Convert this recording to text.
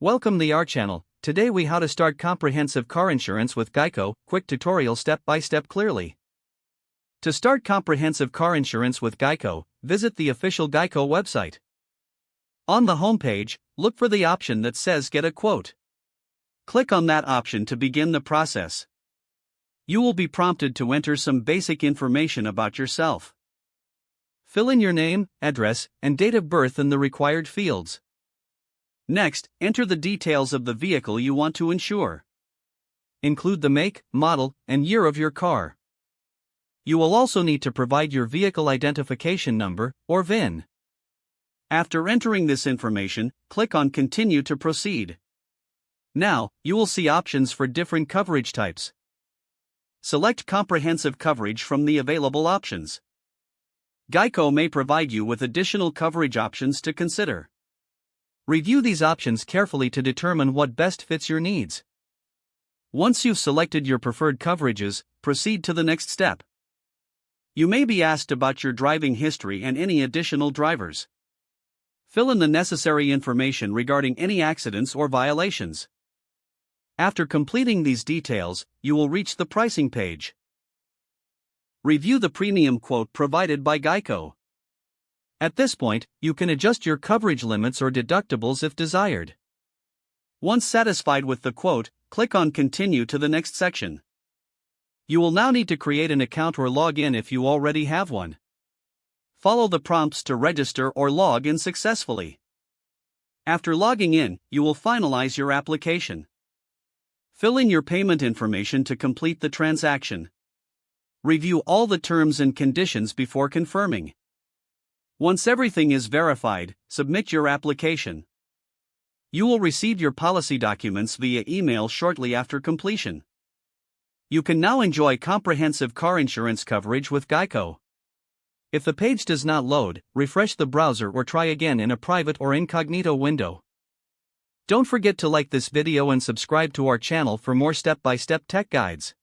Welcome to our channel. Today we how to start comprehensive car insurance with Geico, quick tutorial step by step clearly. To start comprehensive car insurance with Geico, visit the official Geico website. On the homepage, look for the option that says Get a Quote. Click on that option to begin the process. You will be prompted to enter some basic information about yourself. Fill in your name, address, and date of birth in the required fields. Next, enter the details of the vehicle you want to insure. Include the make, model, and year of your car. You will also need to provide your vehicle identification number, or VIN. After entering this information, click on Continue to proceed. Now, you will see options for different coverage types. Select comprehensive coverage from the available options. Geico may provide you with additional coverage options to consider. Review these options carefully to determine what best fits your needs. Once you've selected your preferred coverages, proceed to the next step. You may be asked about your driving history and any additional drivers. Fill in the necessary information regarding any accidents or violations. After completing these details, you will reach the pricing page. Review the premium quote provided by Geico. At this point, you can adjust your coverage limits or deductibles if desired. Once satisfied with the quote, click on Continue to the next section. You will now need to create an account or log in if you already have one. Follow the prompts to register or log in successfully. After logging in, you will finalize your application. Fill in your payment information to complete the transaction. Review all the terms and conditions before confirming. Once everything is verified, submit your application. You will receive your policy documents via email shortly after completion. You can now enjoy comprehensive car insurance coverage with Geico. If the page does not load, refresh the browser or try again in a private or incognito window. Don't forget to like this video and subscribe to our channel for more step-by-step tech guides.